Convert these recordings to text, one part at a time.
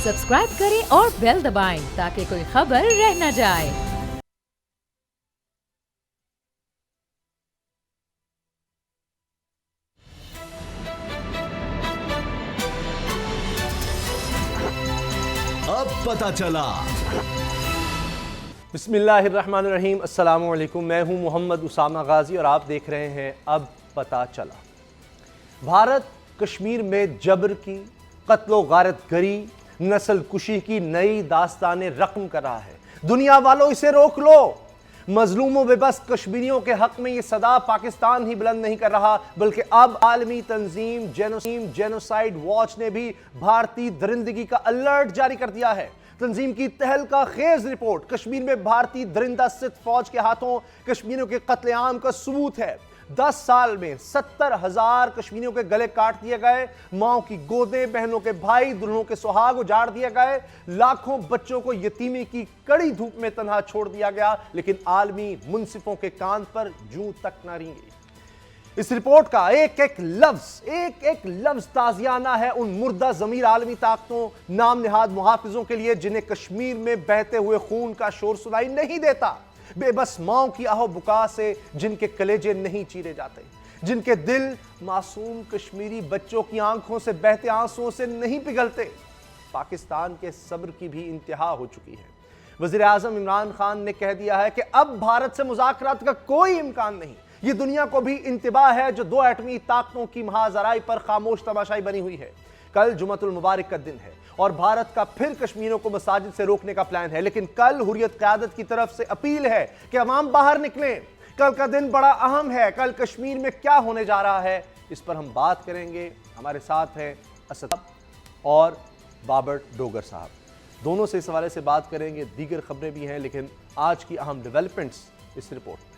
Subscribe करें और bell दबाएं ताकि कोई खबर रह न जाए। अब पता चला। बिस्मिल्लाहिर्रहमानिर्रहीम, अस्सलाम वालेकुम। मैं हूं मोहम्मद उसामा गाजी और आप देख रहे हैं अब पता चला। भारत कश्मीर में जबर की, कत्लो गारत गरी, नस्ल कुशी की नई दास्तानें रकम कर रहा है। दुनिया वालों, इसे रोक लो। मजलूमों बेबस कश्मीरियों के हक में यह सदा पाकिस्तान ही बुलंद नहीं कर रहा, बल्कि अब आलमी तंजीम जेनोसाइड वॉच ने भी भारतीय दरिंदगी का अलर्ट जारी कर दिया है। तंजीम की तहलका खेज रिपोर्ट कश्मीर में भारतीय दरिंदा सिद्ध फौज के हाथों कश्मीरियों के कत्लेआम का सबूत है। 10 साल में 70,000 कश्मीरियों के गले काट दिए गए, माओ की गोदें, बहनों के भाई, दुल्हनों के सुहाग उजाड़ दिए गए, लाखों बच्चों को यतीमी की कड़ी धूप में तन्हा छोड़ दिया गया, लेकिन आलमी मुंसिफों के कान पर जूं तक न रेंगी। इस रिपोर्ट का एक एक लफ्ज ताजियाना है उन मुर्दा जमीर आलमी ताकतों, नाम निहाद मुहाफिजों के लिए जिन्हें कश्मीर में बहते हुए खून का शोर सुनाई नहीं देता, बेबस माओ की आहो बुका से जिनके कलेजे नहीं चीरे जाते, जिनके दिल मासूम कश्मीरी बच्चों की आंखों से बहते आंसुओं से नहीं पिघलते। पाकिस्तान के सब्र की भी इंतहा हो चुकी है। वजीर आजम इमरान खान ने कह दिया है कि अब भारत से मुज़ाकरात का कोई इम्कान नहीं। यह दुनिया को भी इंतबाह है जो 2 एटमी ताकतों की महाजराई पर खामोश तमाशाई बनी हुई है। कल जुमतुल मुबारक का दिन है और भारत का फिर कश्मीरियों को मसाजिद से रोकने का प्लान है, लेकिन कल हुर्रियत क़यादत की तरफ से अपील है कि अवाम बाहर निकलें। कल का दिन बड़ा अहम है। कल कश्मीर में क्या होने जा रहा है, इस पर हम बात करेंगे। हमारे साथ हैं असद और बाबर डोगर साहब, दोनों से इस हवाले से बात करेंगे। दीगर खबरें भी हैं, लेकिन आज की अहम डेवलपमेंट्स इस रिपोर्ट में।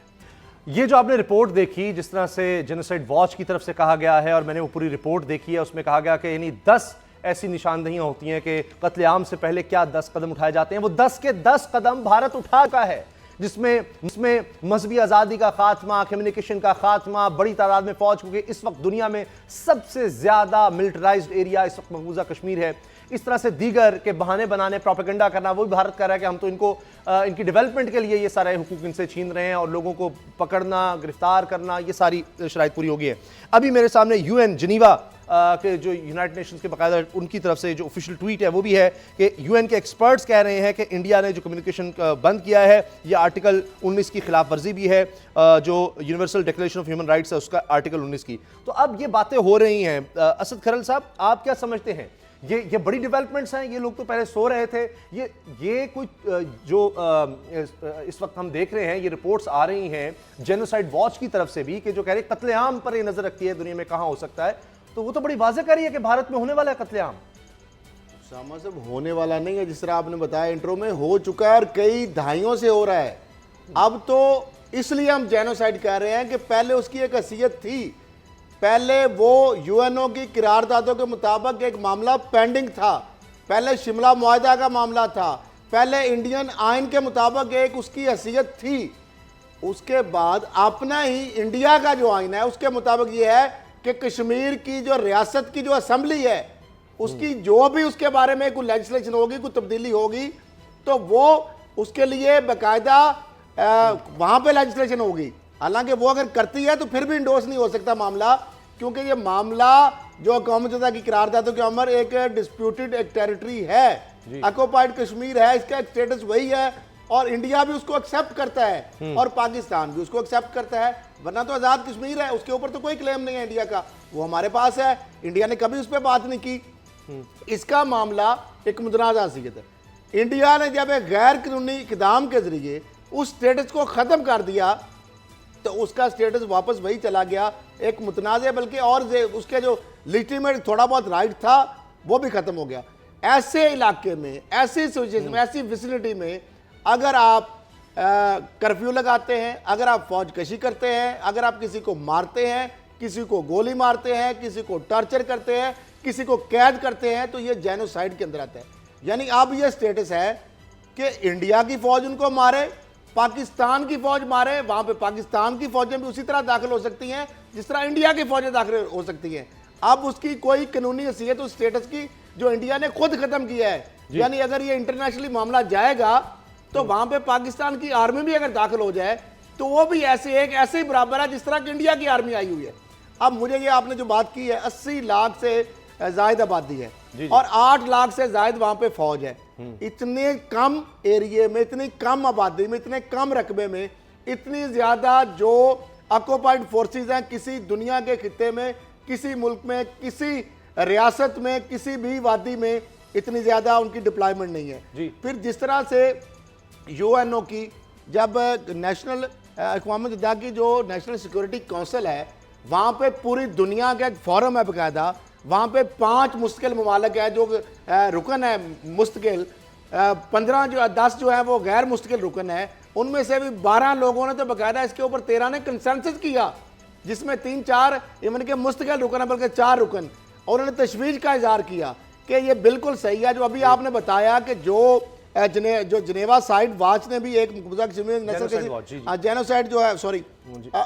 ये जो आपने रिपोर्ट देखी, जिस तरह से जेनोसाइड वॉच की तरफ से कहा गया है, और मैंने वो पूरी रिपोर्ट देखी है, उसमें कहा गया कि यानी 10 ऐसी निशानदहियां होती हैं कि कत्लेआम से पहले क्या 10 कदम उठाए जाते हैं। वो 10 के 10 कदम भारत उठा चुका है, जिसमें मजहबी आज़ादी का खात्मा, कम्युनिकेशन का खात्मा, बड़ी तादाद में फौज, क्योंकि इस वक्त दुनिया में सबसे ज्यादा मिलिटराइज्ड एरिया इस वक्त मकबूजा कश्मीर है। इस तरह से दीगर के बहाने बनाने, प्रोपेगेंडा करना, वो भी भारत कर रहा है कि हम तो इनको इनकी डेवलपमेंट के लिए ये सारे हुकूक इनसे छीन रहे हैं और लोगों को पकड़ना, गिरफ्तार करना, ये सारी शराइत पूरी हो गई है। अभी मेरे सामने यूएन जिनीवा के जो यूनाइटेड नेशंस के बाकायदा उनकी तरफ से जो ऑफिशियल ट्वीट है वो भी है कि यूएन के एक्सपर्ट्स कह रहे हैं कि इंडिया ने जो कम्युनिकेशन बंद किया है, ये आर्टिकल 19 की खिलाफ वर्जी भी है, जो universal declaration of human rights है उसका आर्टिकल 19 की। तो अब ये बातें हो रही हैं। असद खरल साहब, आप क्या समझते हैं, ये बड़ी डेवलपमेंट्स हैं? ये लोग तो पहले सो रहे थे। ये कुछ जो इस वक्त हम देख रहे हैं, ये रिपोर्ट्स आ रही हैं जेनोसाइड वॉच की तरफ से भी कि जो कह रहे कत्लेआम पर ये नजर रखती है दुनिया में कहां हो सकता है, तो वो तो बड़ी वाज़ेह कर रही है कि भारत में होने वाला है कत्लेआम। सामा साहब, होने वाला नहीं है, जिस तरह आपने बताया इंट्रो में, हो चुका है और कई दहाइयों से हो रहा है। अब तो इसलिए हम जेनोसाइड कह रहे हैं कि पहले उसकी एक हैसियत थी। पहले वो यूएनओ की करारदादों के मुताबिक एक मामला पेंडिंग था, पहले शिमला मुआहदा का मामला था, पहले इंडियन आइन के मुताबिक एक उसकी हैसियत थी। उसके बाद अपना ही इंडिया का जो आइन है उसके मुताबिक ये है कि कश्मीर की जो रियासत की जो असेंबली है उसकी जो भी उसके बारे में कोई लेजिस्लेशन होगी, कोई तब्दीली होगी, तो वो उसके लिए बाकायदा वहाँ पे लेजिस्लेशन होगी। हालांकि वो अगर करती है तो फिर भी इंडोर्स नहीं हो सकता मामला, क्योंकि ये मामला जो अक़वाम मुत्तहिदा की करारदादों के अंदर एक डिस्प्यूटेड एक टेरिटरी है, ऑक्युपाइड कश्मीर है, इसका एक स्टेटस वही है और इंडिया भी उसको एक्सेप्ट करता है और पाकिस्तान भी उसको एक्सेप्ट करता है, वरना तो आज़ाद कश्मीर है, उसके ऊपर तो कोई क्लेम नहीं है इंडिया का, वो हमारे पास है। इंडिया ने कभी उस पर बात नहीं की। इसका मामला एक मुतनाज़ा हैसियत है। इंडिया ने जब एक गैर कानूनी इक़दाम के जरिए उस स्टेटस को ख़त्म कर दिया तो उसका स्टेटस वापस वही चला गया, एक मुतनाज़, बल्कि और उसके जो लिजिटिमेट थोड़ा बहुत राइट था वो भी ख़त्म हो गया। ऐसे इलाके में, ऐसी सिचुएशन में, ऐसी फैसिलिटी में अगर आप कर्फ्यू लगाते हैं, अगर आप फौजकशी करते हैं, अगर आप किसी को मारते हैं, किसी को गोली मारते हैं, किसी को टॉर्चर करते हैं, किसी को कैद करते हैं, तो ये जेनोसाइड के अंदर आता है। यानी अब ये स्टेटस है कि इंडिया की फौज उनको मारे, पाकिस्तान की फौज मारे, वहां पे पाकिस्तान की फौजें भी उसी तरह दाखिल हो सकती हैं जिस तरह इंडिया की फौजें दाखिल हो सकती हैं। अब उसकी कोई कानूनी हैसियत उस स्टेटस की जो इंडिया ने खुद खत्म किया है। यानी अगर ये इंटरनेशनली मामला जाएगा तो वहां पे पाकिस्तान की आर्मी भी अगर दाखिल हो जाए तो वो भी ऐसे ही बराबर है जिस तरह की इंडिया की आर्मी आई हुई है। अब मुझे ये आपने जो बात की है 80 लाख से जायद आबादी है और 8 लाख से जायद वहां पे फौज है। इतने कम एरिया में, इतनी कम आबादी में, इतने कम रकबे में इतनी ज्यादा जो ऑक्युपाइड फोर्सेस हैं किसी दुनिया के खित्ते में, किसी मुल्क में, किसी रियासत में, किसी भी वादी में इतनी ज्यादा उनकी डिप्लॉयमेंट नहीं है। फिर जिस तरह से यूएनओ की जब नेशनल अक़वाम मुत्तहिदा की जो नेशनल सिक्योरिटी काउंसिल है वहाँ पे पूरी दुनिया का एक फोरम है बाकायदा, वहाँ पे 5 मुस्तकिल ममालिक है जो रुकन है मुस्तकिल, 15 जो 10 जो है वो गैर मुस्तकिल रुकन है। उनमें से भी 12 लोगों ने तो बाकायदा इसके ऊपर 13 ने कंसेंसस किया जिसमें 3-4 इवन के मुस्तकिल रुकन है बल्कि 4 रुकन, और उन्होंने तशवीश का इजहार किया कि ये बिल्कुल सही है। जो अभी आपने बताया कि जो जनेवा साइड वॉच ने भी एक जेनोसाइड जो है सॉरी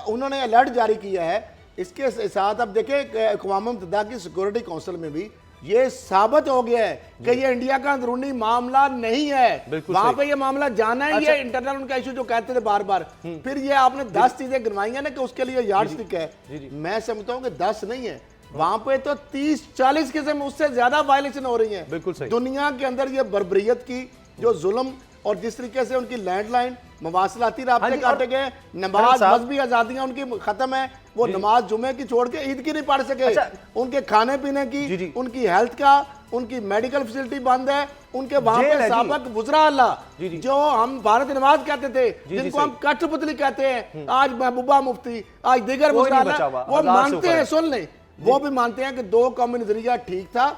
उन्होंने अलर्ट जारी किया है। इसके साथ अब देखें अक़वाम मुत्तहिदा की सिक्योरिटी काउंसिल में भी ये साबित हो गया है कि ये इंडिया का अंदरूनी मामला नहीं है, वहां पे ये मामला जाना ही है। इंटरनल उनका इशू जो कहते थे बार बार, फिर ये आपने 10 चीजें गिनवाई है ना कि उसके लिए यार्डस्टिक है। मैं समझता हूँ कि 10 नहीं है, वहां पे तो 30-40 किस्म उससे ज्यादा वायलेशन हो रही है। बिल्कुल सही। दुनिया के अंदर ये बर्बरियत की जो जुल्म और जिस तरीके से उनकी लैंडलाइन मवासलाती राब्ते काटे गए, नमाज मजहबी आजादियां उनकी खत्म है, वो नमाज जुमे की छोड़ के ईद की नहीं पढ़ सके। उनके खाने पीने की, उनकी हेल्थ का, उनकी मेडिकल फैसिलिटी बंद है। उनके वहां पे साबक गुजरा अल्लाह जो हम भारत नमाज कहते थे, जिनको हम कठपुतली कहते हैं, आज महबूबा मुफ्ती, आज दीगर गुजरा अल्लाह, वो मानते हैं, सुन लें, वो भी मानते हैं कि 2 कौमी नजरिया ठीक था,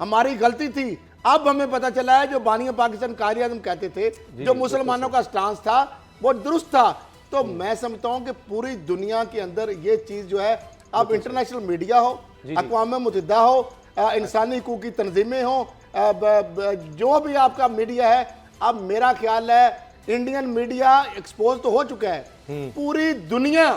हमारी गलती थी। अब हमें पता चला है जो बानिया पाकिस्तान कायदे आज़म कहते थे, जो मुसलमानों का स्टांस था वो दुरुस्त था। तो मैं समझता हूं कि पूरी दुनिया के अंदर ये चीज जो है, अब इंटरनेशनल मीडिया हो, अक़वाम मुत्तहिदा हो, इंसानी हकूक़ की तंजीमें हो, जो भी आपका मीडिया है, अब मेरा ख्याल है इंडियन मीडिया एक्सपोज तो हो चुका है। पूरी दुनिया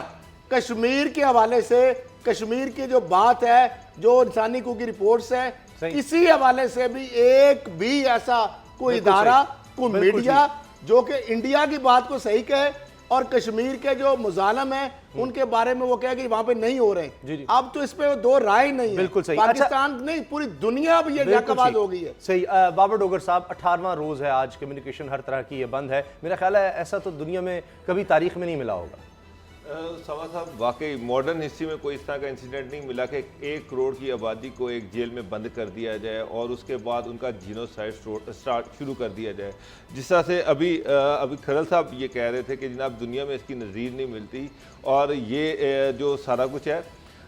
कश्मीर के हवाले से, कश्मीर की जो बात है, जो इंसानी हकूक़ की रिपोर्ट्स है, किसी हवाले से भी एक भी ऐसा कोई इदारा, कोई मीडिया जो कि इंडिया की बात को सही कहे और कश्मीर के जो मुजालम है उनके बारे में वो कहे कि वहां पे नहीं हो रहे। अब तो इस पे 2 राय नहीं है। बिल्कुल सही। पाकिस्तान नहीं, पूरी दुनिया भी ये जकाबाज हो गई है। सही। बाबर डोगर साहब, 18वां रोज है आज, कम्युनिकेशन हर तरह की ये बंद है। मेरा ख्याल है ऐसा तो दुनिया में कभी तारीख में नहीं मिला होगा। सवा साहब, वाकई मॉडर्न हिस्ट्री में कोई इस तरह का इंसिडेंट नहीं मिला कि 1 करोड़ की आबादी को एक जेल में बंद कर दिया जाए और उसके बाद उनका जीनोसाइड स्टार्ट शुरू कर दिया जाए। जिस तरह से अभी खरल साहब ये कह रहे थे कि जनाब दुनिया में इसकी नज़ीर नहीं मिलती, और ये जो सारा कुछ है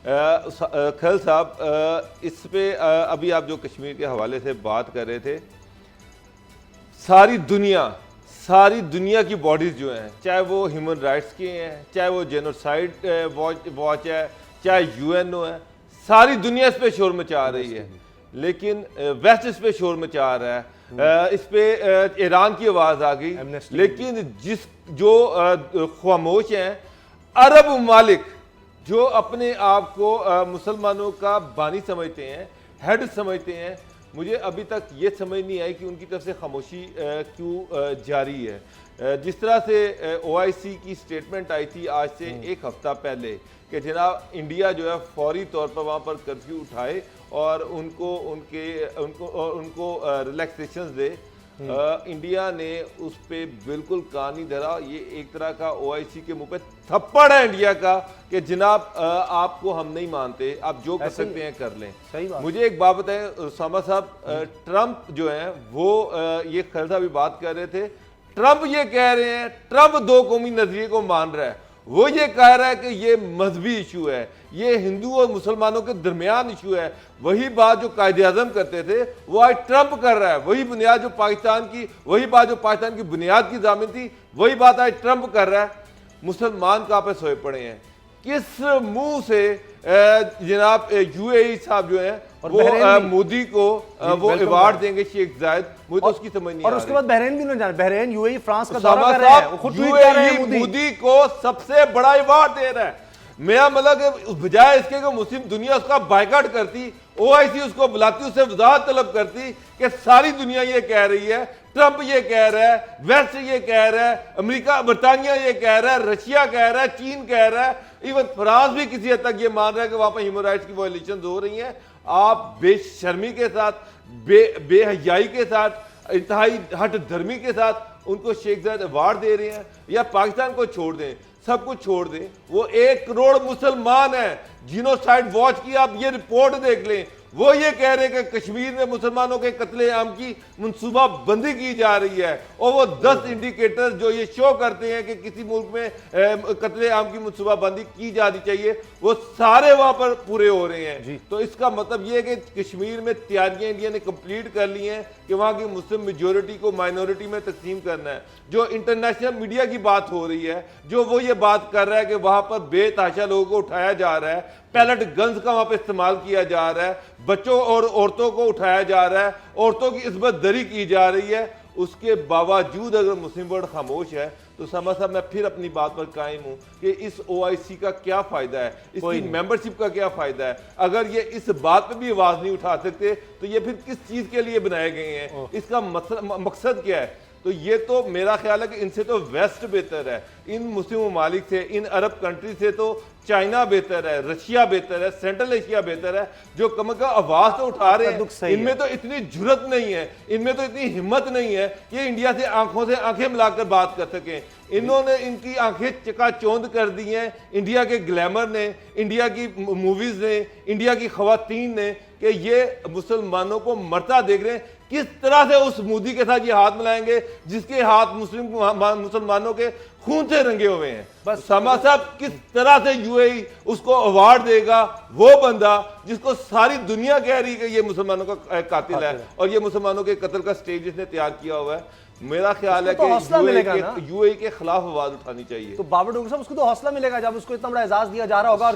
खरल साहब इस पे अभी आप जो कश्मीर के हवाले से बात कर रहे थे, सारी दुनिया की बॉडीज़ जो हैं, चाहे वो ह्यूमन राइट्स की हैं, चाहे वो जेनोसाइड वॉच है, चाहे यूएनओ है, सारी दुनिया इस पे शोर मचा रही है। लेकिन वेस्ट इस पे शोर मचा रहा है, इस पे ईरान की आवाज़ आ गई। लेकिन जो खामोश हैं अरब ममालिक जो अपने आप को मुसलमानों का बानी समझते हैं, हेड समझते हैं, मुझे अभी तक ये समझ नहीं आई कि उनकी तरफ से खामोशी क्यों जारी है। जिस तरह से OIC की स्टेटमेंट आई थी आज से 1 हफ्ता पहले कि जनाब इंडिया जो है फौरी तौर पर वहाँ पर कर्फ्यू उठाए और उनको रिलैक्सेशन दे, इंडिया ने उस पर बिल्कुल कान नहीं धरा। ये एक तरह का OIC के मुंह पे थप्पड़ है इंडिया का कि जनाब आपको हम नहीं मानते, आप जो कर सकते हैं कर लें। सही बात। मुझे एक बात बताएं उसामा साहब, ट्रंप जो है वो ये खैर साहब भी बात कर रहे थे, ट्रंप ये कह रहे हैं, ट्रंप 2 कौमी नजरिए को मान रहा है। वो ये कह रहा है कि ये मजहबी इशू है, ये हिंदू और मुसलमानों के दरमियान इशू है। वही बात जो कायदे आज़म करते थे वो आज ट्रंप कर रहा है। वही बुनियाद जो पाकिस्तान की बुनियाद की जामिन थी, वही बात आज ट्रंप कर रहा है। मुसलमान कहाँ पे सोए पड़े हैं? किस मुंह से जनाब UAE साहब जो है वो मोदी को वो अवार्ड देंगे शेख जायद? मुझे तो उसकी समझ नहीं। और उसके बाद बहरीन भी नहीं जाना, बहरीन UAE फ्रांस का दौरा कर रहे हैं, वो खुद ट्वीट कर रहे हैं, मोदी को सबसे बड़ा अवार्ड दे रहा है। मेरा मतलब कि बजाय इसके कि मुस्लिम दुनिया उसका बायकॉट करती, ओआईसी उसको बुलाती, उससे वजाहत तलब करती कि सारी दुनिया ये कह रही है, ट्रंप ये कह रहा है, वेस्ट ये कह रहा है, अमेरिका बरतानिया ये कह रहा है, रशिया कह रहा है, चीन कह रहा है, इवन फ्रांस भी किसी हद तक ये मान रहा है कि वहां पर ह्यूमन राइट्स की वायलेशन हो रही हैं। आप बेशर्मी के साथ, बेहयाई के साथ, इंतहाई हट धर्मी के साथ उनको शेख जायद अवार्ड दे रहे हैं। या पाकिस्तान को छोड़ दें, सब कुछ छोड़ दें, वो 1 करोड़ मुसलमान है, जीनोसाइड वॉच की आप ये रिपोर्ट देख लें, वो ये कह रहे हैं कि कश्मीर में मुसलमानों के कत्ले आम की मनसूबा बंदी की जा रही है, और वो 10 इंडिकेटर्स जो ये शो करते हैं कि किसी मुल्क में कत्ले आम की मनसूबा बंदी की जानी चाहिए, वो सारे वहां पर पूरे हो रहे हैं। तो इसका मतलब ये है कि कश्मीर में तैयारियां इंडिया ने कंप्लीट कर ली हैं कि वहां की मुस्लिम मेजोरिटी को माइनॉरिटी में तकसीम करना है। जो इंटरनेशनल मीडिया की बात हो रही है, जो वो ये बात कर रहा है कि वहां पर बेतहाशा लोगों को उठाया जा रहा है, पैलेट गन्स का वहां पे इस्तेमाल किया जा रहा है, बच्चों और औरतों को उठाया जा रहा है, औरतों की इस्बत दरी की जा रही है, उसके बावजूद अगर मुस्लिम वर्ल्ड खामोश है तो समझ साहब मैं फिर अपनी बात पर कायम हूं कि इस ओआईसी का क्या फायदा है, इसकी मेंबरशिप का क्या फायदा है। अगर ये इस बात पे भी आवाज नहीं उठा सकते तो ये फिर किस चीज के लिए बनाए गए हैं, इसका मकसद क्या है। तो ये तो मेरा ख्याल है कि इनसे तो वेस्ट बेहतर है, इन मुस्लिम ममालिक से, इन अरब कंट्री से तो चाइना बेहतर है, रशिया बेहतर है, सेंट्रल एशिया बेहतर है, जो कम का आवाज तो उठा रहे हैं। इनमें तो इतनी जुर्रत नहीं है, इनमें तो इतनी हिम्मत नहीं है कि इंडिया से आंखों से आंखें मिलाकर बात कर सकें। इन्होंने इनकी आंखें चकाचौंध कर दी हैं इंडिया के ग्लैमर ने, इंडिया की मूवीज ने, इंडिया की खवातीन ने, कि ये मुसलमानों को मरता देख रहे हैं। किस तरह से उस मोदी के साथ ये हाथ मिलाएंगे जिसके हाथ मुसलमानों के खून से रंगे हुए हैं। बस समा साहब किस तरह से यूएई उसको अवार्ड देगा, वो बंदा जिसको सारी दुनिया कह रही है कि ये मुसलमानों का कातिल है और ये मुसलमानों के कत्ल का स्टेज इसने तैयार किया हुआ है। मेरा ख्याल है कि यूएई के खिलाफ आवाज उठानी चाहिए। तो बाबर डोगर साहब उसको तो हौसला मिलेगा जब उसको इतना बड़ा एजाज दिया जा रहा होगा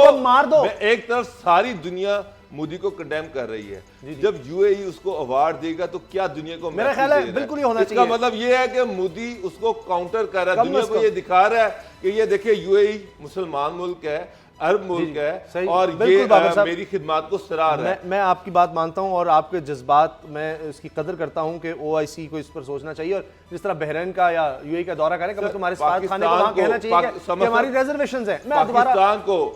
और मार दो। एक तरफ सारी दुनिया मोदी को कंडेम कर रही है, जब यूएई उसको अवार्ड देगा तो क्या दुनिया को, मेरा ख्याल है बिल्कुल ही होना चाहिए। इसका मतलब ये है कि मोदी उसको काउंटर कर रहा है, दुनिया को ये दिखा रहा है कि ये देखिए यूएई मुसलमान मुल्क है, अरब मुल्क है और ये मेरी खिदमत को सराह रहा है। मैं आपकी बात मानता हूं और आपके जज्बात मैं इसकी कदर करता हूं कि ओआईसी को इस पर सोचना चाहिए और जिस तरह बहरीन का या यूएई का दौरा करें, कम से कम हमारे साथ खाने को वहां कहना चाहिए कि हमारी रिजर्वेशंस हैं।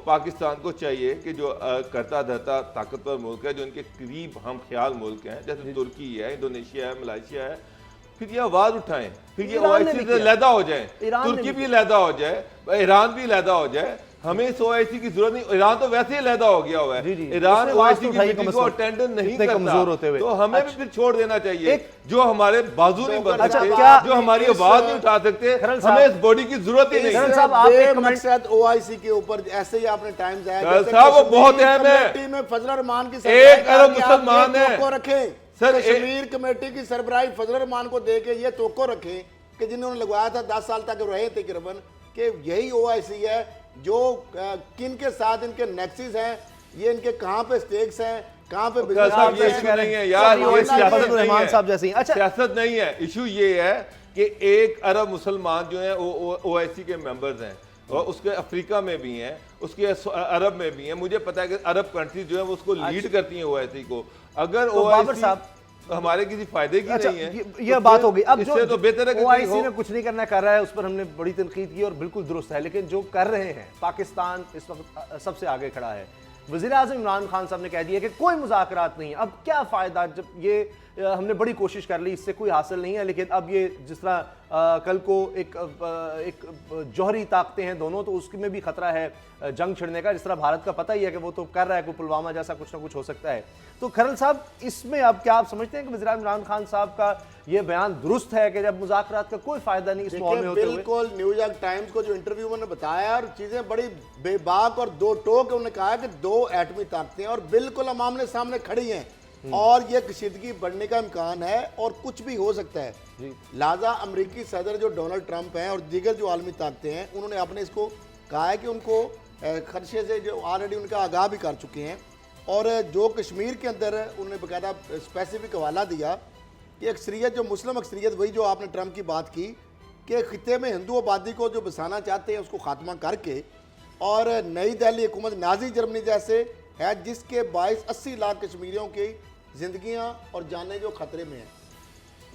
पाकिस्तान को चाहिए कि जो करता धरता ताकतवर मुल्क है, जो इनके करीब हम ख्याल मुल्क हैं, जैसे तुर्की है, इंडोनेशिया है, मलेशिया है, फिर ये आवाज उठाएं, फिर ये ओआईसी से लैदा हो जाए, तुर्की भी लैदा हो जाए, ईरान भी लैदा हो जाए। हमें इस ओआईसी की जरूरत नहीं, ईरान तो वैसे ही लैदा हो गया हुआ है, ईरान ओआईसी की मीटिंग को अटेंड नहीं करता, तो हमें भी फिर छोड़ देना चाहिए। जो हमारे बाजू नहीं बन सकते, जो हमारी आवाज नहीं उठा सकते, हमें इस बॉडी की जरूरत ही नहीं। ओआईसी के ऊपर ऐसे ही आपने टाइम्स साहब वो बहुत अहम है, फजल रहमान की 1 अरब मुसलमान है रखें सर, कश्मीर कमेटी की सरबराही फजल रहमान को दे के ये तोको रखें कि जिन्होंने लगवाया था 10 साल तक रहे तकरीबन, कि यही ओआईसी है जो किन के साथ इनके नेक्सिस हैं, ये इनके कहां पे स्टेक्स हैं, कहां पे बिजनेस नहीं है यार, ये रहमान साहब जैसे। अच्छा सियासत नहीं है, इशू ये है कि 1 अरब मुसलमान जो है ओआईसी के मेंबर्स हैं और उसके अफ्रीका में भी हैं, उसके अरब में भी हैं। मुझे पता है कि अरब कंट्रीज जो है वो उसको लीड करती हैं ओआईसी को। अगर ओआईसी हमारे किसी फायदे की नहीं है, ये बात हो गई। अब इससे तो बेहतर है कि ओआईसी ने कुछ नहीं करना कर रहा है, उस पर हमने बड़ी तनकीद की और बिल्कुल दुरुस्त है, लेकिन जो कर रहे हैं, पाकिस्तान इस वक्त सबसे आगे खड़ा है। वज़ीर-ए-आज़म इमरान खान साहब ने कह दिया कि कोई मुज़ाकरात नहीं है। अब क्या फ़ायदा, जब ये हमने बड़ी कोशिश कर ली, इससे कोई हासिल नहीं है, लेकिन अब ये जिस तरह कल को एक जौहरी ताकतें हैं दोनों, तो उसमें भी खतरा है जंग छिड़ने का, जिस तरह भारत का पता ही है कि वो तो कर रहा है, कोई पुलवामा जैसा कुछ ना कुछ हो सकता है। तो खरल साहब, इसमें अब क्या आप समझते हैं कि वज़ीर-ए-आज़म इमरान खान साहब का ये बयान दुरुस्त है कि जब मुज़ाकरात का कोई फायदा नहीं इस माहौल में होते हुए? बिल्कुल, न्यूयॉर्क टाइम्स को जो इंटरव्यू उन्होंने बताया और चीजें बड़ी बेबाक और दो टोक, उन्होंने कहा कि 2 एटमी ताकतें और बिल्कुल हम आमने सामने खड़ी हैं और ये कशीदगी बढ़ने का इम्कान है और कुछ भी हो सकता है। लिहाजा अमेरिकी सदर जो डोनाल्ड ट्रंप हैं और दीगर जो आलमी ताकतें हैं, उन्होंने अपने इसको कहा है कि उनको खदशे से जो ऑलरेडी उनका आगाह भी कर चुके हैं। और जो कश्मीर के अंदर उन्होंने बाकायदा स्पेसिफिक हवाला दिया कि अक्सरियत जो मुस्लिम अक्सरियत, वही जो आपने ट्रंप की बात की कि खिते में हिंदू आबादी को जो बसाना चाहते हैं उसको खात्मा करके, और नई दिल्ली हुकूमत नाजी जर्मनी जैसे है जिसके बायस 80 लाख कश्मीरियों की जिंदगियां और जानें जो खतरे में हैं।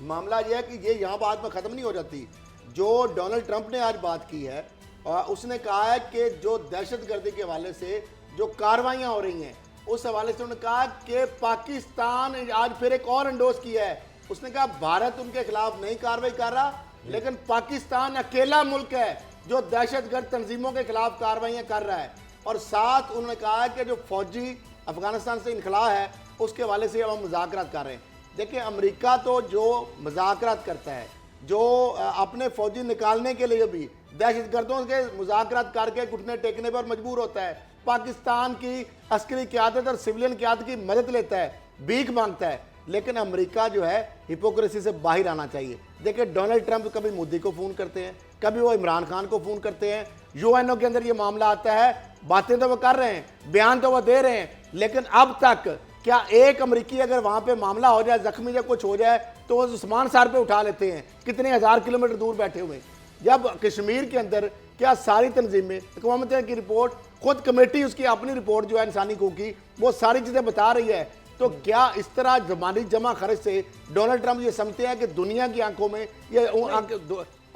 मामला यह है कि ये यहाँ बात में ख़त्म नहीं हो जाती। जो डोनाल्ड ट्रंप ने आज बात की है, और उसने कहा है कि जो दहशतगर्दी के हवाले से जो कार्रवाइयाँ हो रही हैं उस हवाले से उन्होंने कहा कि पाकिस्तान आज फिर एक और एंडोर्स किया है। उसने कहा भारत उनके खिलाफ नहीं कार्रवाई कर रहा, लेकिन पाकिस्तान अकेला मुल्क है जो दहशतगर्द तंजीमों के खिलाफ कार्रवाइयाँ कर रहा है। और साथ उन्होंने कहा है कि जो फौजी अफगानिस्तान से इनखला है उसके हवाले से हम मुज़ाकरात कर रहे हैं। देखिए, अमेरिका तो जो मुज़ाकरात करता है, जो अपने फौजी निकालने के लिए भी दहशतगर्दों के मुज़ाकरात करके घुटने टेकने पर मजबूर होता है, पाकिस्तान की अस्करी क़यादत और सिविलियन क़यादत की मदद लेता है, भीख मांगता है। लेकिन अमेरिका जो है हिपोक्रेसी से बाहर आना चाहिए। देखिए, डोनाल्ड ट्रंप कभी मोदी को फ़ोन करते हैं, कभी वो इमरान खान को फ़ोन करते हैं, यूएनओ के अंदर ये मामला आता है, बातें तो वो कर रहे हैं, बयान तो वो दे रहे हैं, लेकिन अब तक क्या एक अमरीकी अगर वहाँ पे मामला हो जाए, जख्मी या कुछ हो जाए, तो वो उस्मान सार पे उठा लेते हैं, कितने हज़ार किलोमीटर दूर बैठे हुए। जब कश्मीर के अंदर क्या सारी तंजीमें, अक़वाम मुत्तहिदा की रिपोर्ट, खुद कमेटी उसकी अपनी रिपोर्ट जो है इंसानी हकूक़ की, वो सारी चीज़ें बता रही है, तो क्या इस तरह जमानी जमा खर्च से डोनाल्ड ट्रंप ये समझते हैं कि दुनिया की आंखों में ये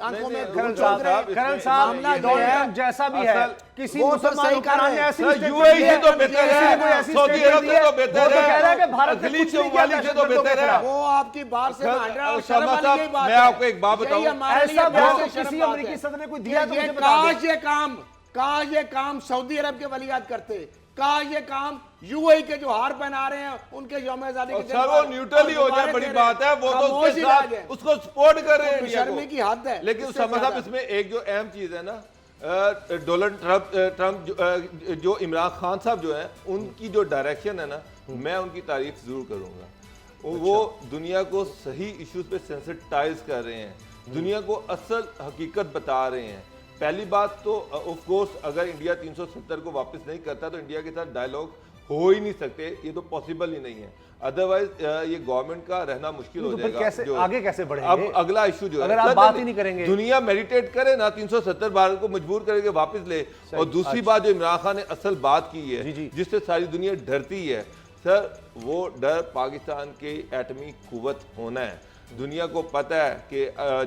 आंखों में करण साहब जैसा भी है किसी मुसलमान ने ऐसी यूएई से तो बेहतर है, सऊदी अरब से तो बेहतर कह रहा है कि भारत ने खलीज कुछ नहीं वाली से तो बेहतर है। वो आपकी बात से मैं आपको एक बात बताऊं, ऐसा बयान किसी अमेरिकी सदर ने कोई दिया तो मुझे बता दें। काश ये काम सऊदी अरब के वलीअहद करते, काश ये काम यूएई के जो हार पहना रहे हैं उनके यौम आजादी के सर वो न्यूट्रल ही हो जाए, बड़ी बात है, वो तो उसके साथ उसको सपोर्ट कर रहे हैं। शर्मी की हद है। लेकिन उसामा साहब इसमें एक जो अहम चीज है ना, डोनाल्ड ट्रंप जो इमरान खान साहब जो है उनकी जो डायरेक्शन है ना, मैं उनकी तारीफ जरूर करूंगा। वो दुनिया को सही इश्यूज पे सेंसिटाइज कर रहे हैं, दुनिया को असल हकीकत बता रहे हैं। पहली बात तो ऑफ कोर्स अगर इंडिया 370 को वापस नहीं करता तो इंडिया के साथ डायलॉग हो ही नहीं सकते, ये तो पॉसिबल ही नहीं है। अदरवाइज ये गवर्नमेंट का रहना मुश्किल हो जाएगा। कैसे आगे कैसे बढ़ेंगे? अब अगला इशू जो है, अगर आप बात ही नहीं करेंगे, दुनिया मेडिटेट करे ना, 370 भारत को मजबूर करके वापस ले। और दूसरी बात जो इमरान खान ने असल बात की है, जिससे सारी दुनिया डरती है सर, वो डर पाकिस्तान के एटमी कुव्वत होना है। दुनिया को पता है कि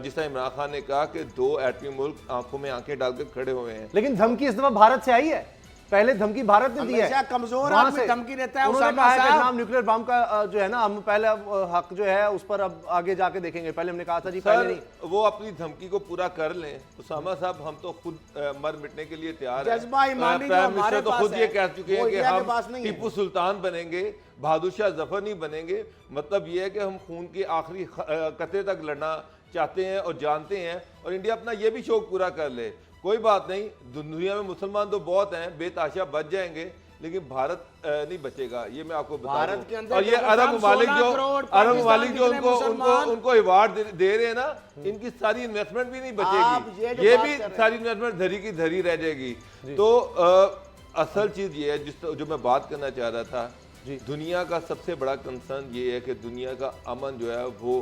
जिस तरह इमरान खान ने कहा कि 2 एटमी मुल्क आंखों में आंखें डालकर खड़े हुए हैं, लेकिन धमकी इस दफा भारत से आई है। पहले धमकी भारत ने दी है, कमजोर आदमी धमकी देता है। उन्होंने कहा है कि नाम न्यूक्लियर बम का जो है ना, हम पहले हक जो है उस पर अब आगे जाके देखेंगे, पहले हमने कहा था जी पहले नहीं। वो अपनी धमकी को पूरा कर लें। उसामा साहब, हम तो खुद मर मिटने के लिए तैयार हैं। प्राइम मिनिस्टर तो खुद ये कह चुके हैं कि हम टीपू सुल्तान बनेंगे, बहादुर शाह जफर नहीं बनेंगे। मतलब ये है कि हम खून के आखिरी कतरे तक लड़ना चाहते हैं और जानते हैं, और इंडिया अपना ये भी शौक पूरा कर ले। कोई बात नहीं, दुनिया में मुसलमान तो बहुत हैं, बेताशा बच जाएंगे, लेकिन भारत नहीं बचेगा, ये मैं आपको बता रहा हूं। और ये अरब ममालिक जो उनको अवार्ड दे रहे हैं ना, इनकी सारी इन्वेस्टमेंट भी नहीं बचेगी, ये भी सारी इन्वेस्टमेंट धरी की धरी रह जाएगी। तो असल चीज ये है जो मैं बात करना चाह रहा था, दुनिया का सबसे बड़ा कंसर्न ये है कि दुनिया का अमन जो है वो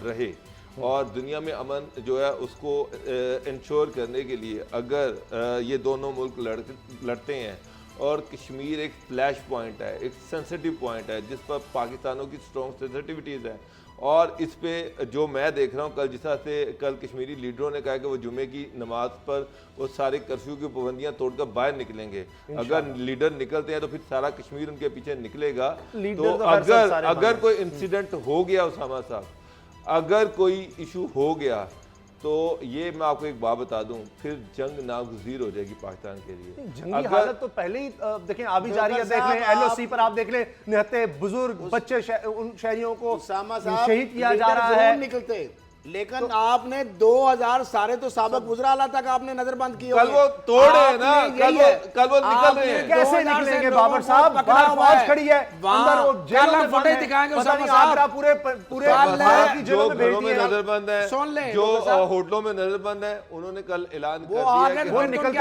रहे, और दुनिया में अमन जो है उसको इंश्योर करने के लिए अगर ये दोनों मुल्क लड़ते हैं, और कश्मीर एक फ्लैश पॉइंट है, एक सेंसिटिव पॉइंट है जिस पर पाकिस्तानों की स्ट्रॉन्ग सेंसिटिविटीज़ है, और इस पे जो मैं देख रहा हूँ कल, जिस तरह से कल कश्मीरी लीडरों ने कहा कि वो जुमे की नमाज पर वो सारे कर्फ्यू की पाबंदियां तोड़कर बाहर निकलेंगे। अगर लीडर निकलते हैं तो फिर सारा कश्मीर उनके पीछे निकलेगा। तो अगर कोई इंसिडेंट हो गया उसामा साहब, अगर कोई इशू हो गया, तो ये मैं आपको एक बात बता दूं, फिर जंग नागुज़ीर हो जाएगी पाकिस्तान के लिए। जंगी हालत तो पहले ही देखें आ भी जा रही है। देख लें एलओसी पर, आप देख लें निहत्ते बुजुर्ग बच्चे उन शहरियों को शहीद किया जा रहा है। निकलते, लेकिन तो आपने 2000 सारे तो साबिक गुजराला तक आपने नजरबंद किए। कल वो तोड़े ना, कल वो निकल रहे हैं। कैसे निकलेंगे बाबर साहब? फौज खड़ी है अंदर, वो जेल में फुटेज दिखाएंगे उसामा साहब। पूरे की जेलों में घरों में नजरबंद है, जो होटलों में नजरबंद है, उन्होंने कल ऐलान कर दिया कि वो निकल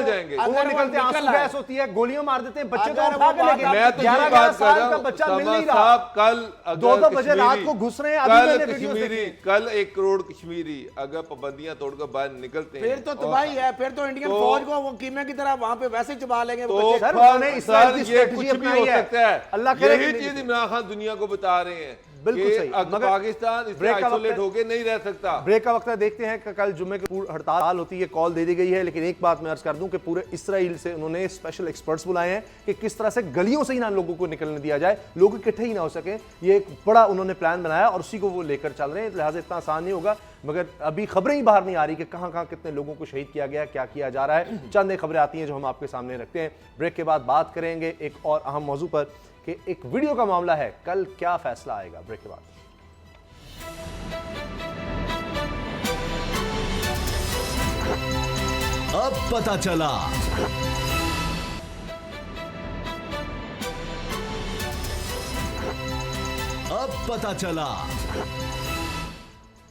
जाएंगे। वो निकलते आंसू गैस होती है, गोलियां मार देते हैं, बच्चे को उठा के लेके। मैं तो ये बात कर रहा हूं, बच्चा मिल नहीं रहा। कल 2-2 बजे रात को घुस रहे हैं। अभी मैंने वीडियो देखी, कल 1 करोड़ कश्मीरी अगर पाबंदियां तोड़कर बाहर निकलते फिर हैं तो तबाही है, फिर तो इंडियन फौज को वो कीमे की तरह वहां पे वैसे चबा लेंगे वो तो बच्चे। सर, सर, उन्होंने इस्राइल की ये स्ट्रेटजी कुछ भी अपनाई हो है। सकता है। अल्लाह करे यही कि- चीज इमरान खान दुनिया को बता रहे हैं बिल्कुल कि सही। अगर मगर पाकिस्तान इससे ब्रेक का वक्त आइसोलेट है। होके नहीं रह सकता। ब्रेक का वक्त है, देखते हैं कि कल जुम्मे की हड़ताल होती है, कॉल दे दी गई है। लेकिन एक बात मैं अर्ज कर दूं कि पूरे इसराइल से उन्होंने स्पेशल एक्सपर्ट्स बुलाए हैं कि किस तरह से गलियों से ही ना लोगों को निकलने दिया जाए, लोग इकट्ठे ही ना हो सके। ये एक बड़ा उन्होंने प्लान बनाया और उसी को वो लेकर चल रहे हैं। लिहाजा इतना आसान नहीं होगा, मगर अभी खबरें ही बाहर नहीं आ रही कि कहां कहां कितने लोगों को शहीद किया गया, क्या किया जा रहा है। चंद एक खबरें आती हैं जो हम आपके सामने रखते हैं। ब्रेक के बाद बात करेंगे एक और अहम मौजू पर कि एक वीडियो का मामला है, कल क्या फैसला आएगा। ब्रेक के बाद अब पता चला। अब पता चला।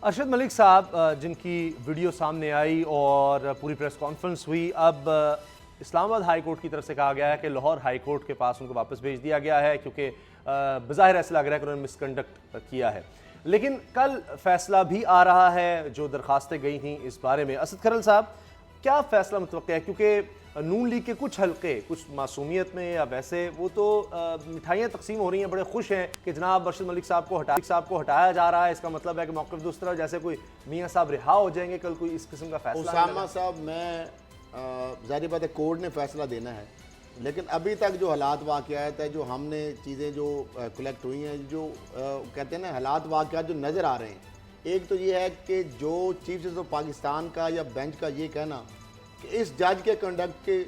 अरशद मलिक साहब जिनकी वीडियो सामने आई और पूरी प्रेस कॉन्फ्रेंस हुई, अब इस्लामाबाद हाई कोर्ट की तरफ से कहा गया है कि लाहौर हाई कोर्ट के पास उनको वापस भेज दिया गया है क्योंकि बज़ाहिर ऐसा लग रहा है कि उन्होंने मिसकंडक्ट किया है। लेकिन कल फैसला भी आ रहा है, जो दरखास्तें गई थी इस बारे में। असद खरल साहब, क्या फैसला मुतवक्किल है? क्योंकि नून लीग के कुछ हल्के, कुछ मासूमियत में या वैसे, वो तो मिठाइयाँ तकसीम हो रही हैं, बड़े खुश हैं कि जनाब अरशद मलिक साहब को हटाया जा रहा है। इसका मतलब है कि मौक़िफ़ दूसरा, जैसे कोई मियाँ साहब रिहा हो जाएंगे कल, कोई इस किस्म का फैसला। उसामा साहब, मैं ज़ाहिर बात है कोर्ट ने फैसला देना है, लेकिन अभी तक जो हालात वाक़यात है, जो हमने चीज़ें जो कलेक्ट हुई हैं, जो कहते हैं ना हालात वाक़यात जो नज़र आ रहे हैं, एक तो ये है कि जो चीफ जस्टिस ऑफ पाकिस्तान का या बेंच का ये कहना कि इस जज के कंडक्ट के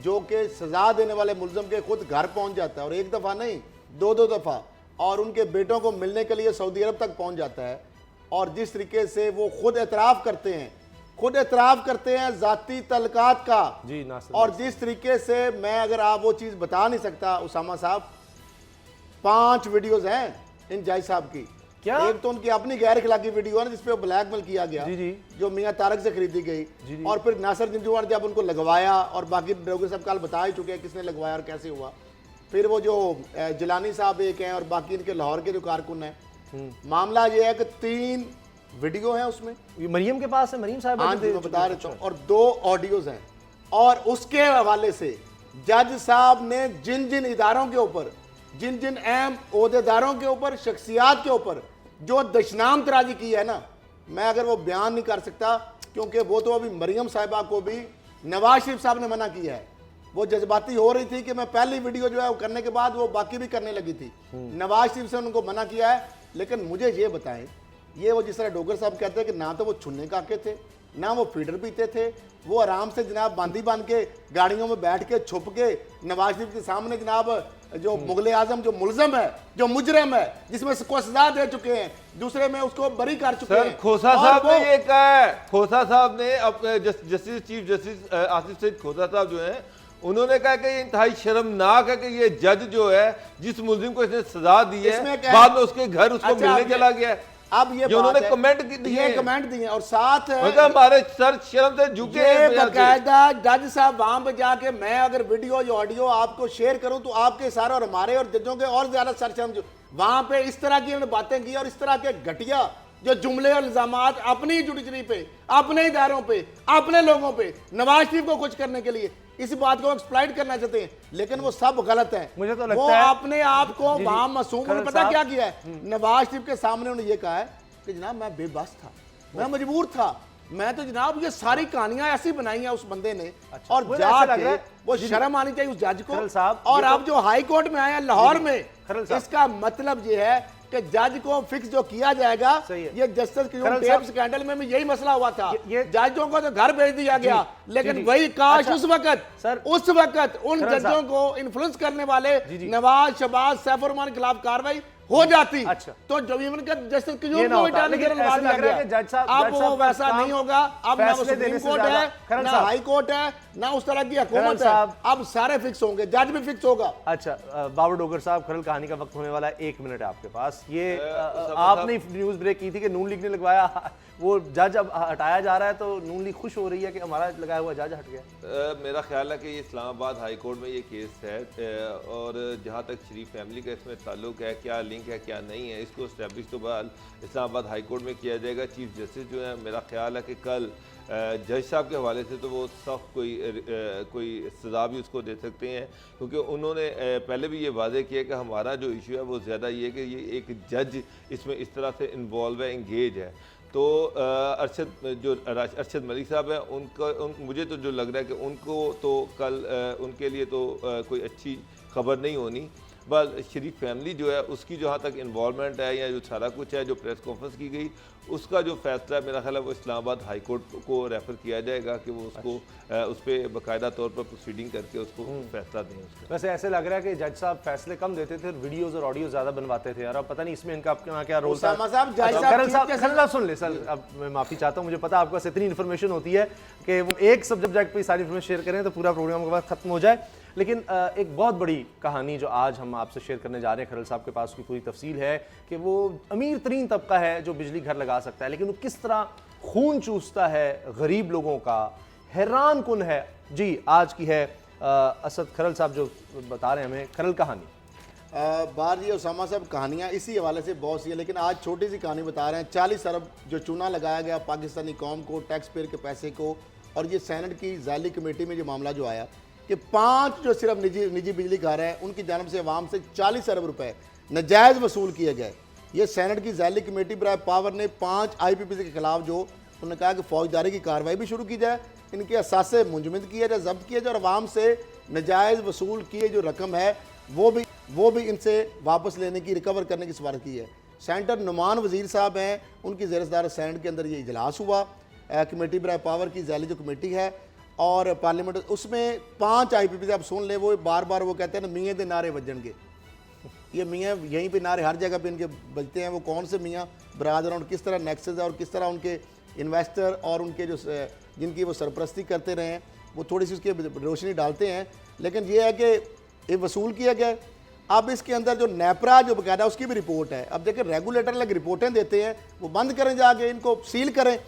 जो कि सज़ा देने वाले मुलज़म के खुद घर पहुंच जाता है, और एक दफ़ा नहीं, दो दफ़ा, और उनके बेटों को मिलने के लिए सऊदी अरब तक पहुंच जाता है, और जिस तरीके से वो खुद एतराफ़ करते हैं ज़ाती तल्कात का जी नासिर, और जिस तरीके से मैं अगर आप वो चीज़ बता नहीं सकता उसामा साहब, 5 वीडियोज़ हैं इन जज साहब की। क्या? एक तो उनकी अपनी गैर अखलाकी वीडियो है ना जिसपे ब्लैकमेल किया गया, जी जी, जो मियां तारक से खरीदी गई, जी। और फिर नासिर जिंजुआर जब उनको लगवाया, और बाकी डॉक्टर साहब कल बता ही चुके हैं किसने लगवाया और कैसे हुआ। फिर वो जो जिलानी साहब एक हैं और बाकी इनके लाहौर के जो कारकुन हैं। मामला ये है कि 3 वीडियो हैं उसमें, ये मरियम के पास है, मरियम साहब हाँ जी मैं बता रहा हूँ, और 2 ऑडियोज हैं। और उसके हवाले से जज साहब ने जिन जिन इदारों के ऊपर, जिन जिन अहम ओहदेदारों के ऊपर, शख्सियात के ऊपर जो दशनाम तराजी की है ना, मैं अगर वो बयान नहीं कर सकता, क्योंकि वो तो अभी मरियम साहिबा को भी नवाज शरीफ साहब ने मना किया है। वो जज्बाती हो रही थी कि मैं पहली वीडियो जो है वो करने के बाद वो बाकी भी करने लगी थी। नवाज शरीफ से उनको मना किया है। लेकिन मुझे ये बताएं, ये वो जिस तरह डोगर साहब कहते हैं कि ना तो वो छुन्ने काके थे, ना वो फीडर पीते थे, वो आराम से जनाब बांध के गाड़ियों में बैठ के छुप के नवाज शरीफ के सामने जनाब जो मुगल आजम जो मुलजम है, जो मुजरम है, जिसमें को सजा दे चुके हैं, दूसरे में उसको बरी कर चुके सर हैं। खोसा और साहब वो- ने ये कहा है, खोसा साहब ने अपने justice chief justice Asif Saeed Khosa साहब जो हैं, उन्होंने कहा कि ये इंतहाई शर्मनाक है कि ये जज जो है जिस मुल्जिम को इसने सजा दी है, इसमें क्या है? बाद में उसके घर उसको अच्छा, मिलने अब चला गया है। अब ये उन्होंने बात है, कमेंट दिए ये हैं। कमेंट दिए और साथ मतलब हमारे सर शर्म से झुके ये हैं इस वजह से। बकायदा जज साहब वहां पे जाके मैं अगर वीडियो या ऑडियो आपको शेयर करूं तो आपके सारे और हमारे और जजों के और ज्यादा सर शर्म, वहां पे इस तरह की उन्होंने बातें की और इस तरह के घटिया जो जुमले और इल्जामात अपनी जुडिशरी पे, अपने इदारों पे, अपने लोगों पे, नवाज शरीफ को कुछ करने के लिए इस बात को एक्सप्लॉइट करना चाहते हैं, लेकिन वो सब गलत है। मुझे तो लगता वो है अपने आप को वहां मासूम, खरल उन्होंने पता साहब, क्या किया है, नवाज शरीफ के सामने उन्होंने ये कहा है कि जनाब मैं बेबस था, मैं मजबूर था, मैं तो जनाब ये सारी कहानियां ऐसी बनाई हैं उस बंदे ने। अच्छा, और मुझे ऐसा लग जाके रहा है, वो जी, शर्म आनी चाहिए उस जज खरल को। साहब, और ये आप जो हाई कोर्ट में आए हैं लाहौर में, खरल साहब, इसका मतलब ये है कि जज को फिक्स जो किया जाएगा, सही है। ये जस्टिस खरल टेप साहब, स्कैंडल में भी यही मसला हुआ था, ये जजों को तो घर भेज दिया गया, लेकिन जी। वही काश अच्छा, उस वक्त सर, उस वक्त उन खरल जजों साहब, को इन्फ्लुएंस करने वाले जी। नवाज, शहबाज, सैफ रहमान के खिलाफ कार्रवाई हो जाती। अच्छा। तो जब इवन का जस्टिस ये ना को होता, हटाने के लेकिन लिए ऐसा लगा लग रहा है दिया। कि जज साहब- अब जज वो साहब का वैसा काम नहीं होगा। अब ना वो फैसले देने सुप्रीम से कोर्ट ज्यादा- है, खरल ना साहब, हाई कोर्ट है, ना उस तरह की हुकूमत है। साहब, अब सारे फिक्स होंगे, जज भी फिक्स होगा। अच्छा बाबर डोगर साहब, खरल कहानी का वक्त होने वाला है, 1 मिनट है आपके पास। ये उसामा आपने न्यूज ब्रेक की थी कि नून लीग ने लगवाया, वो जज अब हटाया जा रहा है, तो नून लीग खुश हो रही है कि हमारा लगाया हुआ जज हट गया। मेरा ख्याल है कि ये इस्लामाबाद हाई कोर्ट में ये केस है, और जहाँ तक शरीफ फैमिली का इसमें ताल्लुक है, क्या लिंक लिंक है क्या नहीं है, इसको इस्टेब्लिश तो बहरहाल इस्लामाबाद हाई कोर्ट में किया जाएगा। चीफ जस्टिस जो है मेरा ख्याल है कि कल जज साहब के हवाले से तो वो सख्त कोई सज़ा भी उसको दे सकते हैं, क्योंकि उन्होंने पहले भी ये वादे किया कि हमारा जो इशू है वो ज़्यादा ये है कि ये एक जज इसमें इस तरह से इन्वॉल्व है, इंगेज है। तो अरशद मलिक साहब हैं, मुझे तो जो लग रहा है कि उनको तो कल उनके लिए तो कोई अच्छी खबर नहीं होनी। बल शरीफ फैमिली जो है उसकी जहाँ तक इन्वॉल्वमेंट है या जो सारा कुछ है, जो प्रेस कॉन्फ्रेंस की गई उसका जो फैसला है मेरा ख्याल है वो इस्लामाबाद हाई कोर्ट को रेफ़र किया जाएगा कि वो उसको उस पर बाकायदा तौर पर प्रोसीडिंग करके उसको फैसला दें उसका। वैसे ऐसे लग रहा है कि जज साहब फैसले कम देते थे और वीडियोस और ऑडियो ज्यादा बनवाते थे यार। अब पता नहीं इसमें इनका आपके क्या रोल था। खरल साहब सुन ले सर, अब मैं माफी चाहता हूँ, मुझे पता आपके पास इतनी इन्फॉर्मेशन होती है कि वो एक सब्जेक्ट पर सारी इन्फॉर्मेशन शेयर करें तो पूरा प्रोग्राम के बाद खत्म हो जाए। लेकिन एक बहुत बड़ी कहानी जो आज हम आपसे शेयर करने जा रहे हैं, खरल साहब के पास की पूरी तफसील है कि वो अमीर तरीन तबका है जो बिजली घर लगा सकता है, लेकिन वो किस तरह खून चूसता है गरीब लोगों का, हैरान कुन है। जी आज की है असद खरल साहब जो बता रहे हैं हमें खरल कहानी। बार ये उसामा साहब कहानियाँ इसी हवाले से बहुत सी है, लेकिन आज छोटी सी कहानी बता रहे हैं। 40 अरब जो चूना लगाया गया पाकिस्तानी कौम को, टैक्स पेयर के पैसे को, और ये सेनेट की ज़ैली कमेटी में जो मामला जो आया कि 5 जो सिर्फ निजी बिजली घर हैं उनकी जानब से अवाम से 40 अरब रुपए नजायज़ वसूल किए गए। ये सेनेट की ज़ैली कमेटी बराए पावर ने 5 IPPC के खिलाफ जो उन्होंने कहा कि फौजदारी की कार्रवाई भी शुरू की जाए, इनके असासे मुंजमद किया जाए, जब्त किया जाए और अवाम से नजायज़ वसूल किए जो रकम है वो भी इनसे वापस लेने की, रिकवर करने की सिफारिश की है। सेनेटर नुमान वज़ीर साहब हैं, उनकी ज़ेरसदार सेनेट के अंदर ये इजलास हुआ कमेटी बराए पावर की ज़ैली जो कमेटी है और पार्लियामेंट, उसमें 5 IPPC आप सुन ले, वो बार बार वो कहते हैं ना मियाँ के नारे बजनगे। ये मियाँ यहीं पे नारे हर जगह पे इनके बजते हैं। वो कौन से मियाँ बरादर और किस तरह नेक्सेस है और किस तरह उनके इन्वेस्टर और उनके जो जिनकी वो सरपरस्ती करते रहे हैं वो थोड़ी सी उसकी रोशनी डालते हैं। लेकिन ये है कि ये वसूल किया गया। अब इसके अंदर जो नेपरा जो बकायदा उसकी भी रिपोर्ट है। अब देखें रेगुलेटर लग रिपोर्टें देते हैं, वो बंद करें जाके, इनको सील करें।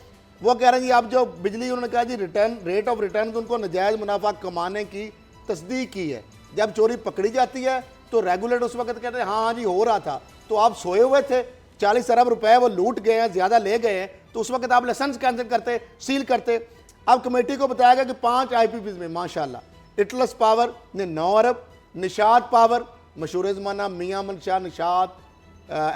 वो कह रहे हैं जी अब जो बिजली उन्होंने कहा जी रिटर्न रेट ऑफ रिटर्न उनको नजायज़ मुनाफा कमाने की तस्दीक की है। जब चोरी पकड़ी जाती है तो रेगुलेटर उस वक्त कहते हैं हाँ जी हो रहा था, तो आप सोए हुए थे, 40 अरब रुपए वो लूट गए हैं, ज़्यादा ले गए हैं, तो उस वक्त आप लाइसेंस कैंसिल करते, सील करते। अब कमेटी को बताया गया कि 5 IPPC में माशाल्लाह इटलस पावर ने 9 अरब, निशात पावर मशहूर ज़माना मियाँ मनशाह निशात,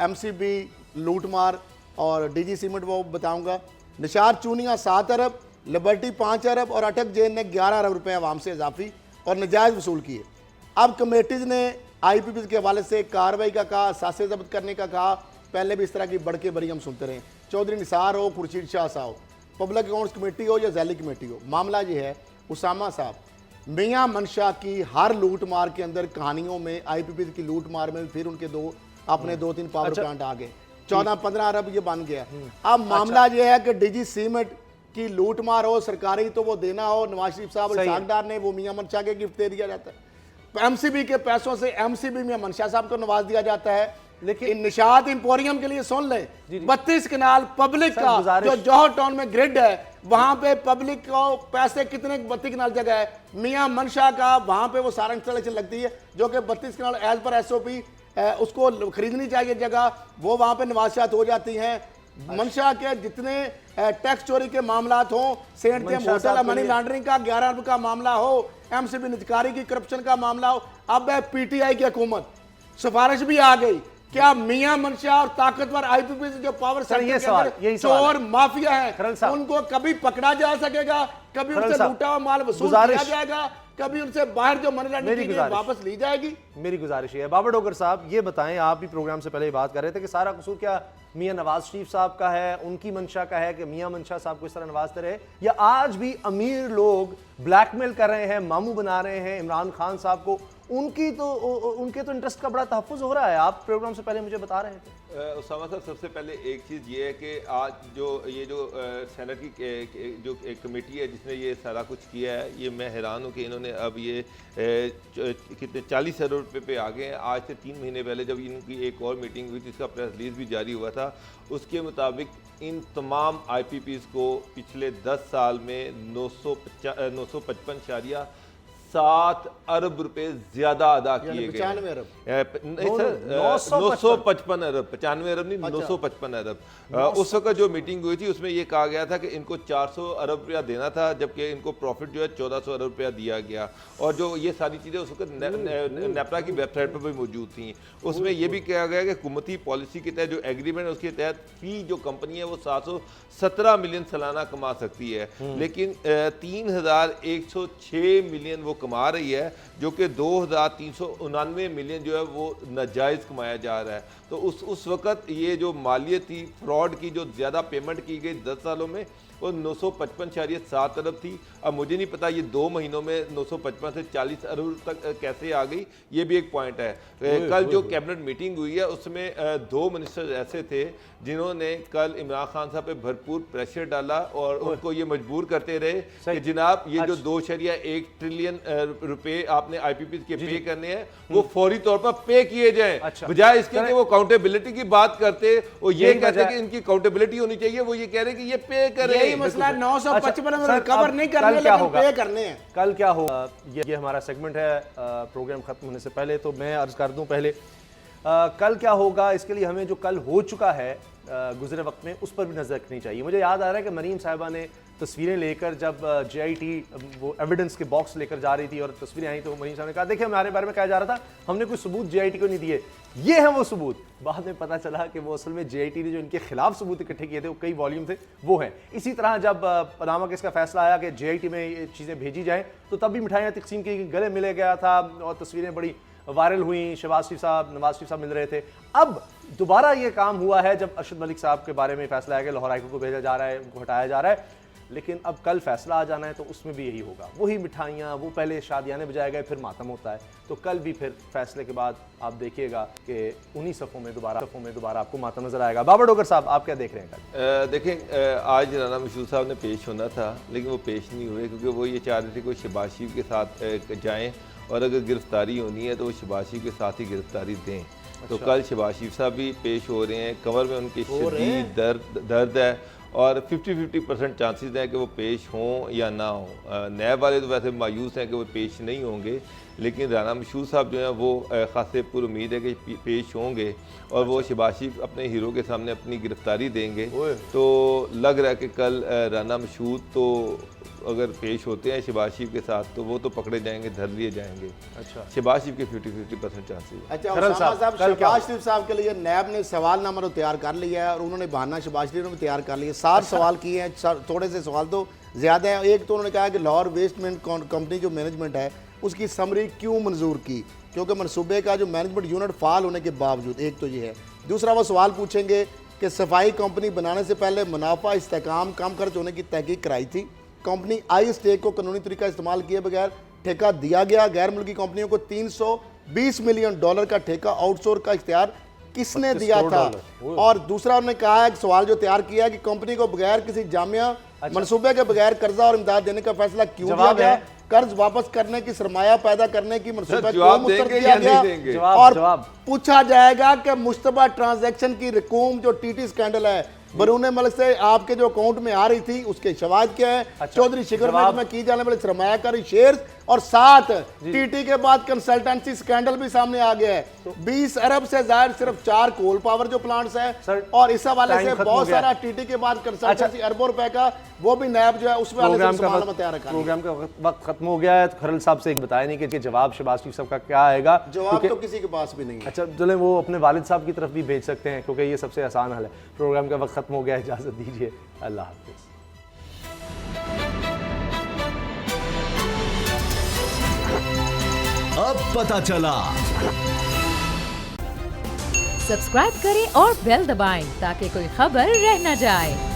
MCB लूटमार और DG सीमेंट वो बताऊँगा, निशार चूनिया 7 अरब, लिबर्टी 5 अरब और अटक जैन ने 11 अरब रुपए अवाम से इजाफी और नजायज़ वसूल किए। अब कमेटीज़ ने IPPC के हवाले से कार्रवाई का कहा, सासे जब्त करने का कहा। पहले भी इस तरह की बढ़ के बरी हम सुनते रहे, चौधरी निसार हो, खुर्शीद शाह साहब, पब्लिक अकाउंट्स कमेटी हो या ज़ैली कमेटी हो। मामला ये है उसामा साहब, मियाँ मनशा की हर लूट मार के अंदर कहानियों में IPPC की लूट मार में फिर उनके अपने 2-3 पावर प्लांट आ गए, 14-15 अरब ये बन गया। अब मामला ये है कि DG सीमेंट की लूट मार हो, सरकारी तो वो देना हो, नवाज शरीफ साहब सागदार ने वो मियाँ मनशा के गिफ्ट दे दिया जाता है। MCB के पैसों से MCB में मनशा साहब को नवाज दिया जाता है। लेकिन निशात इंपोरियम के लिए सुन ले, 32 कनाल पब्लिक का जो जौहर टाउन में ग्रिड है वहां पे पब्लिक को पैसे कितने 32 कनाल जगह है, मियाँ मनशा का वहां पे वो सारा इंस्टॉलेशन लगती है जो कि 32 कनाल एज पर SOP उसको खरीदनी चाहिए जगह, वो वहां पे नवासियात हो जाती हैं। मनशा के जितने टैक्स चोरी के मामला हो, सेंट थे होटल मनी लॉन्ड्रिंग का 11 अरब का मामला हो, MCB निजकारी की करप्शन का मामला हो, अब PTI की हुकूमत सिफारिश भी आ गई। क्या मियाँ मनशा और ताकतवर IPPC जो पावर सेक्टर के अंदर चोर माफिया है उनको कभी पकड़ा जा सकेगा, कभी उनसे लूटा हुआ माल वसूल किया जाएगा, कभी उनसे बाहर जो मनी लॉन्ड्रिंग की वापस ली जाएगी? मेरी गुजारिश है बाबर डोगर साहब, ये बताएं, आप भी प्रोग्राम से पहले बात कर रहे थे कि सारा कसूर क्या मियाँ नवाज शरीफ साहब का है, उनकी मंशा का है कि मियाँ मनशा साहब को इस तरह नवाजते रहे, या आज भी अमीर लोग ब्लैकमेल कर रहे हैं, मामू बना रहे हैं इमरान खान साहब को, उनके तो इंटरेस्ट का बड़ा तहफ़्फ़ुज़ हो रहा है? आप प्रोग्राम से पहले मुझे बता रहे थे। उसामा साहब, सबसे पहले एक चीज़ ये है कि आज जो सेनेट की जो एक कमेटी है जिसने ये सारा कुछ किया है, ये मैं हैरान हूँ कि इन्होंने अब ये कितने 40 अरब रुपये पे आ गए हैं। आज से 3 महीने पहले जब इनकी एक और मीटिंग हुई थी, इसका प्रेस रिलीज भी जारी हुआ था, उसके मुताबिक इन तमाम IPPs को पिछले 10 साल में 955 7 अरब रुपए ज्यादा अदा किए गए। 95 अरब नहीं सर, 955 अरब, 95 अरब नहीं, 955 अरब। उस वक्त जो मीटिंग हुई थी उसमें ये कहा गया था कि इनको 400 अरब रुपया देना था, जबकि इनको प्रॉफिट जो है 1400 अरब रुपया दिया गया। और जो ये सारी चीज़ें उस वक्त नेपरा की वेबसाइट पर भी मौजूद थी। उसमें यह भी कहा गया कि हुकूमती पॉलिसी के तहत जो एग्रीमेंट है उसके तहत फी जो कंपनी है वो 717 मिलियन सालाना कमा सकती है, लेकिन 3106 मिलियन वो कमा रही है, जो कि 2399 मिलियन जो है वो नाजायज़ कमाया जा रहा है। तो उस वक़्त ये जो मालियत थी फ्रॉड की, जो ज़्यादा पेमेंट की गई 10 सालों में, वो 955.7 अरब थी। अब मुझे नहीं पता ये 2 महीनों में 955 से 40 अरब तक कैसे आ गई, ये भी एक पॉइंट है। कल जो कैबिनेट मीटिंग हुई है उसमें 2 मिनिस्टर ऐसे थे जिन्होंने कल इमरान खान साहब पे भरपूर प्रेशर डाला और उनको ये मजबूर करते रहे कि जनाब ये जो 2.1 ट्रिलियन रुपए आपने IPP के पे करने हैं वो फौरी तौर पर पे किए जाएं। बजाय इसके कि वो अकाउंटेबिलिटी की बात करते, वो ये कहते कि इनकी अकाउंटेबिलिटी होनी चाहिए, वो ये कह रहे कि ये पे करें। यही मसला 955 में रिकवर नहीं करने, लेकिन पे करने हैं। कल क्या होगा, ये हमारा सेगमेंट है प्रोग्राम खत्म होने से पहले, तो मैं अर्ज कर दूं पहले कल क्या होगा इसके लिए हमें जो कल हो चुका है गुजरे वक्त में उस पर भी नजर रखनी चाहिए। मुझे याद आ रहा है कि मरीम साहिबा ने तस्वीरें लेकर जब JIT वो एविडेंस के बॉक्स लेकर जा रही थी और तस्वीरें आई, तो मरीम साहब ने कहा देखिए हमारे बारे में कहा जा रहा था, हमने कोई सबूत JIT को नहीं दिए, ये हैं वो सबूत। बाद में पता चला कि वो असल में JIT ने जो इनके खिलाफ सबूत इकट्ठे किए थे, वो कई वॉल्यूम थे, वो हैं। इसी तरह जब पनामा केस का फैसला आया कि JIT में ये चीज़ें भेजी जाएँ, तो तब भी मिठाइयाँ तकसीम की, गले मिले गया था और तस्वीरें बड़ी वायरल हुई, शहबाज शरीफ साहब, नवाज शरीफ साहब मिल रहे थे। अब दोबारा ये काम हुआ है जब अरशद मलिक साहब के बारे में फैसला आया कि लाहौर हाईकोर्ट को भेजा जा रहा है, उनको हटाया जा रहा है, लेकिन अब कल फैसला आ जाना है तो उसमें भी यही होगा, वही मिठाइयाँ, वो पहले शादियाने बजाए गए, फिर मातम होता है। तो कल भी फिर फैसले के बाद आप देखिएगा कि उन्हीं सफ़ों में दोबारा आपको मातम नजर आएगा। बाबर डोगर साहब, आप क्या देख रहे हैं कल? देखें, आज राना मशहूर साहब ने पेश होना था, लेकिन वो पेश नहीं हुए क्योंकि वो ये चाह रहे थे कि शहबाज शरीफ के साथ जाएँ और अगर गिरफ्तारी होनी है तो वो शहबाज शरीफ के साथ ही गिरफ्तारी दें। तो कल शहबाज शरीफ साहब भी पेश हो रहे हैं, कमर में उनकी शदीद दर्द है और 50-50% चांसेस हैं कि वो पेश हों या ना हों। नैब वाले तो वैसे मायूस हैं कि वो पेश नहीं होंगे, लेकिन राना मशहूर साहब जो हैं वो खासे पुर उम्मीद है कि पेश होंगे और वो शहबाज शरीफ अपने हीरो के सामने अपनी गिरफ्तारी देंगे। तो लग रहा है कि कल राना मशहूर तो अगर पेश होते हैं शहबाज शरीफ के साथ तो वो तो पकड़े जाएंगे, धर लिए जाएंगे। अच्छा, शहबाज शरीफ के 50-50% चांसेस। अच्छा, शहबाज शरीफ साहब के लिए नैब ने सवालनामा तो तैयार कर लिया है और उन्होंने बहाना शहबाज शरीफ ने भी तैयार कर लिया। 7 सवाल किए हैं, थोड़े से सवाल तो ज़्यादा हैं। एक तो उन्होंने कहा कि लाहौर वेस्टमेंट कंपनी जो मैनेजमेंट है उसकी समरी क्यों मंजूर की, क्योंकि मनसूबे का जो मैनेजमेंट यूनिट फाल होने के बावजूद। एक तो ये है। दूसरा वो सवाल पूछेंगे कि सफाई कंपनी बनाने से पहले मुनाफा इस्तेकाम कम खर्च होने की तहकीक कराई थी, कंपनी आई स्टेक को कानूनी तरीका इस्तेमाल किए बगैर ठेका दिया गया, गैर मुल्की कंपनियों को $320 मिलियन का ठेका आउटसोर्स का इख्तियार किसने दिया था। और दूसरा उन्होंने कहा है, सवाल जो तैयार किया है कि कंपनी को बगैर किसी जामिया मनसूबे के बगैर कर्जा और इमदाद देने का फैसला क्यों दिया गया, कर्ज वापस करने की सरमाया पैदा करने की मनसूबा क्यों मुस्तरद किया गया, और पूछा जाएगा कि मुश्तबा ट्रांजैक्शन की रकूम जो TT स्कैंडल है बरून मलिक से आपके जो अकाउंट में आ रही थी उसके शवाहिद क्या है। अच्छा, चौधरी शिगर में की जाने वाले सरमायाकारी शेयर्स और साथ TT के बाद कंसल्टेंसी स्कैंडल भी सामने आ गया है। तो 20 अरब से ज्यादा सिर्फ 4 कोल पावर जो प्लांट्स है और इस हवाले से बहुत सारा TT के बाद कंसल्टेंसी अरबों रुपए का वो भी नैब जो है उस प्रोग्राम का वक्त खत्म हो गया है। तो खरल साहब से एक बताया नहीं कि जवाब शहबाज शरीफ साहब का क्या आएगा, जवाब तो किसी के पास भी नहीं है। अच्छा चले, वो अपने वालिद साहब की तरफ भी भेज सकते हैं क्योंकि ये सबसे आसान हल है। प्रोग्राम का वक्त खत्म हो गया, इजाजत दीजिए, अल्लाह हाफिज। अब पता चला। सब्सक्राइब करें और बेल दबाएं ताकि कोई खबर रह न जाए।